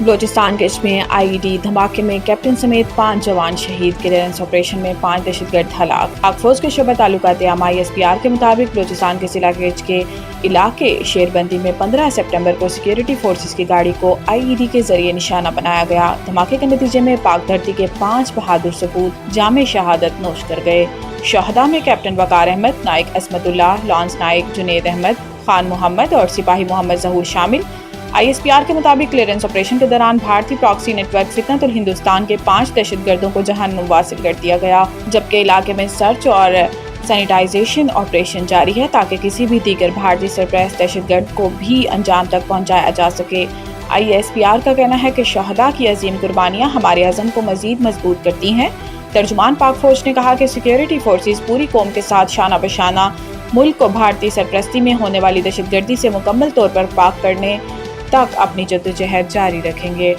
بلوچستان کے میں IED دھماکے میں کیپٹن سمیت 5 جوان شہید، کلیئرنس آپریشن میں 5 دہشت گرد ہلاک۔ پاک فوج کے شعبہ تعلقات عامہ ISPR کے مطابق بلوچستان کے ضلع کیچ کے علاقے شیربندی میں 15 سپٹمبر کو سیکیورٹی فورسز کی گاڑی کو IED کے ذریعے نشانہ بنایا گیا۔ دھماکے کے نتیجے میں پاک دھرتی کے 5 بہادر سپوت جامِ شہادت نوش کر گئے۔ شہداء میں کیپٹن وقار احمد، نائک عصمت اللہ، لانس نائک جنید احمد، خان محمد اور سپاہی محمد ظہور شامل۔ ISPR کے مطابق کلیئرنس آپریشن کے دوران بھارتی پراکسی نیٹ ورک فتنۃ الہندوستان کے 5 دہشت گردوں کو جہنم واصل کر دیا گیا، جبکہ علاقے میں سرچ اور سینیٹائزیشن آپریشن جاری ہے تاکہ کسی بھی دیگر بھارتی سرپرست دہشت گرد کو بھی انجام تک پہنچایا جا سکے۔ ISPR کا کہنا ہے کہ شہداء کی عظیم قربانیاں ہمارے عزم کو مزید مضبوط کرتی ہیں۔ ترجمان پاک فوج نے کہا کہ سیکیورٹی فورسز پوری قوم کے ساتھ شانہ بشانہ ملک کو بھارتی سرپرستی میں ہونے والی دہشت گردی سے مکمل طور پر پاک کرنے تک اپنی جدوجہد جاری رکھیں گے۔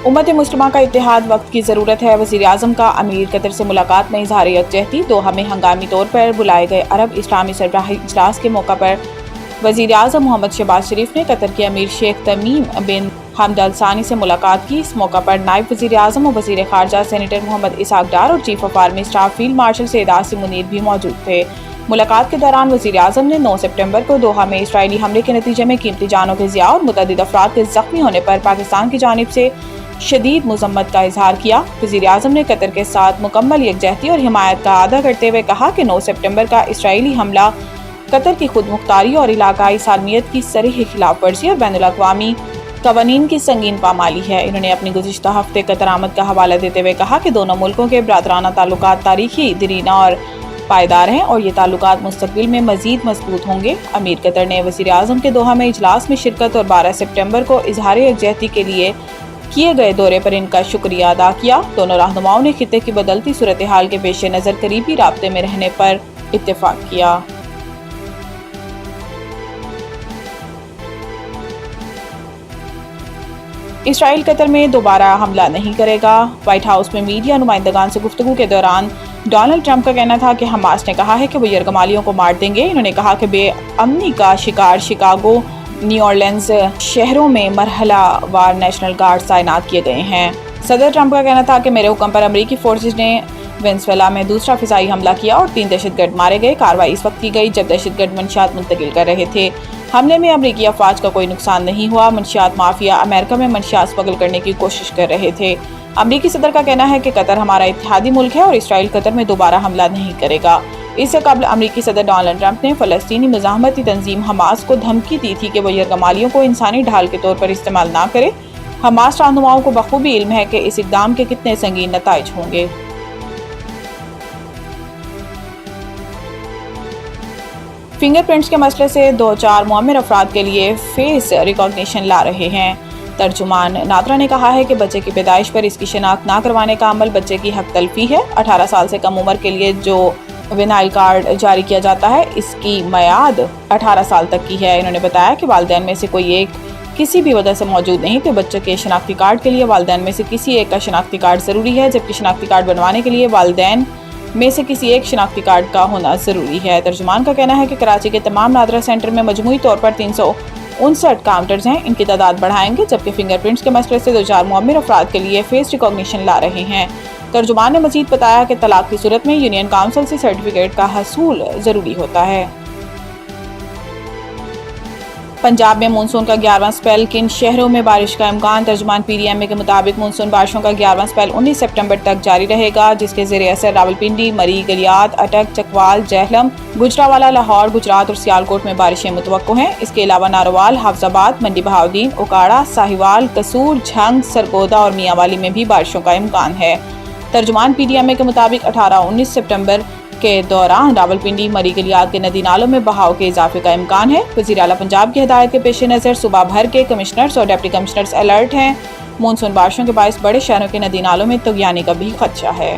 امت مسلمہ کا اتحاد وقت کی ضرورت ہے۔ وزیر اعظم کا امیر قطر سے ملاقات میں اظہار یکجہتی۔ دوحہ میں ہنگامی طور پر بلائے گئے عرب اسلامی سربراہی اجلاس کے موقع پر وزیر اعظم محمد شہباز شریف نے قطر کے امیر شیخ تمیم بن حمد ال ثانی سے ملاقات کی۔ اس موقع پر نائب وزیر اعظم و وزیر خارجہ سینیٹر محمد اسحاق ڈار اور chief of army staff field marshal Syed Asim Munir بھی موجود تھے۔ ملاقات کے دوران وزیر اعظم نے 9 سپٹمبر کو دوحہ میں اسرائیلی حملے کے نتیجے میں قیمتی جانوں کے ضیاع اور متعدد افراد کے زخمی ہونے پر پاکستان کی جانب سے شدید مذمت کا اظہار کیا۔ وزیر اعظم نے قطر کے ساتھ مکمل یکجہتی اور حمایت کا اعادہ کرتے ہوئے کہا کہ 9 سپٹمبر کا اسرائیلی حملہ قطر کی خود مختاری اور علاقائی سالمیت کی صریح خلاف ورزی اور بین الاقوامی قوانین کی سنگین پامالی ہے۔ انہوں نے اپنی گزشتہ ہفتے قطر آمد کا حوالہ دیتے ہوئے کہا کہ دونوں ملکوں کے برادرانہ تعلقات تاریخی، دیرینہ اور پائیدار ہیں اور یہ تعلقات مستقبل میں مزید مضبوط ہوں گے۔ امیر قطر نے وزیر اعظم کے دوحہ میں اجلاس میں شرکت اور 12 سپٹمبر کو اظہار یکجہتی کے لیے کیے گئے دورے پر ان کا شکریہ ادا کیا۔ دونوں رہنماؤں نے خطے کی بدلتی صورتحال کے پیش نظر قریبی رابطے میں رہنے پر اتفاق کیا۔ اسرائیل قطر میں دوبارہ حملہ نہیں کرے گا۔ وائٹ ہاؤس میں میڈیا نمائندگان سے گفتگو کے دوران ڈونلڈ ٹرمپ کا کہنا تھا کہ حماس نے کہا ہے کہ وہ یرغمالیوں کو مار دیں گے۔ انہوں نے کہا کہ بے امنی کا شکار شکاگو، نیو اورلینز شہروں میں مرحلہ وار نیشنل گارڈز تعینات کیے گئے ہیں۔ صدر ٹرمپ کا کہنا تھا کہ میرے حکم پر امریکی فورسز نے وینزویلا میں دوسرا فضائی حملہ کیا اور 3 دہشت گرد مارے گئے۔ کارروائی اس وقت کی گئی جب دہشت گرد منشیات منتقل کر رہے تھے۔ حملے میں امریکی افواج کا کوئی نقصان نہیں ہوا۔ منشیات مافیا امریکہ میں منشیات اسمگل کرنے کی کوشش کر رہے تھے۔ امریکی صدر کا کہنا ہے کہ قطر ہمارا اتحادی ملک ہے اور اسرائیل قطر میں دوبارہ حملہ نہیں کرے گا۔ اس سے قبل امریکی صدر ڈونلڈ ٹرمپ نے فلسطینی مزاحمتی تنظیم حماس کو دھمکی دی تھی کہ وہ یرغمالیوں کو انسانی ڈھال کے طور پر استعمال نہ کرے۔ حماس رہنماؤں کو بخوبی علم ہے کہ اس اقدام کے کتنے سنگین نتائج ہوں گے۔ فنگر پرنٹس کے مسئلے سے 2-4 معمر افراد کے لیے فیس ریکگنیشن لا رہے ہیں۔ ترجمان نادرا نے کہا ہے کہ بچے کی پیدائش پر اس کی شناخت نہ کروانے کا عمل بچے کی حق تلفی ہے۔ 18 سال سے کم عمر کے لیے جو وینائل کارڈ جاری کیا جاتا ہے اس کی میعاد 18 سال تک کی ہے۔ انہوں نے بتایا کہ والدین میں سے کوئی ایک کسی بھی وجہ سے موجود نہیں تو بچے کے شناختی کارڈ کے لیے والدین میں سے کسی ایک کا شناختی کارڈ ضروری ہے، جبکہ شناختی کارڈ بنوانے کے لیے والدین میں سے کسی ایک شناختی کارڈ کا ہونا ضروری ہے۔ ترجمان کا کہنا ہے کہ کراچی کے تمام نادرا سینٹر میں مجموعی طور پر 359 کاؤنٹرز ہیں، ان کی تعداد بڑھائیں گے، جبکہ فنگر پرنٹس کے مسئلے سے 2-4 معمر افراد کے لیے فیس ریکگنیشن لا رہے ہیں۔ ترجمان نے مزید بتایا کہ طلاق کی صورت میں یونین کونسل سے سرٹیفکیٹ کا حصول ضروری ہوتا ہے۔ پنجاب میں مونسون کا 11واں سپیل، کن شہروں میں بارش کا امکان؟ ترجمان PDMA کے مطابق مونسون بارشوں کا 11واں سپیل 19 سپٹمبر تک جاری رہے گا، جس کے زیر اثر راولپنڈی، مری، گلیات، اٹک، چکوال، جہلم، گجرانوالہ، لاہور، گجرات اور سیالکوٹ میں بارشیں متوقع ہیں۔ اس کے علاوہ ناروال، حافظ آباد، منڈی بہاؤدین، اوکاڑہ، ساہیوال، قصور، جھنگ، سرگودا اور میاں والی میں بھی بارشوں کا امکان ہے۔ ترجمان PDMA کے مطابق 18-19 سپٹمبر کے دوران راولپنڈی، مری، گلیات کے ندی نالوں میں بہاؤ کے اضافے کا امکان ہے۔ وزیر اعلیٰ پنجاب کی ہدایت کے پیش نظر صوبہ بھر کے کمشنرز اور ڈپٹی کمشنرز الرٹ ہیں۔ مونسون بارشوں کے باعث بڑے شہروں کے ندی نالوں میں طغیانی کا بھی خدشہ ہے۔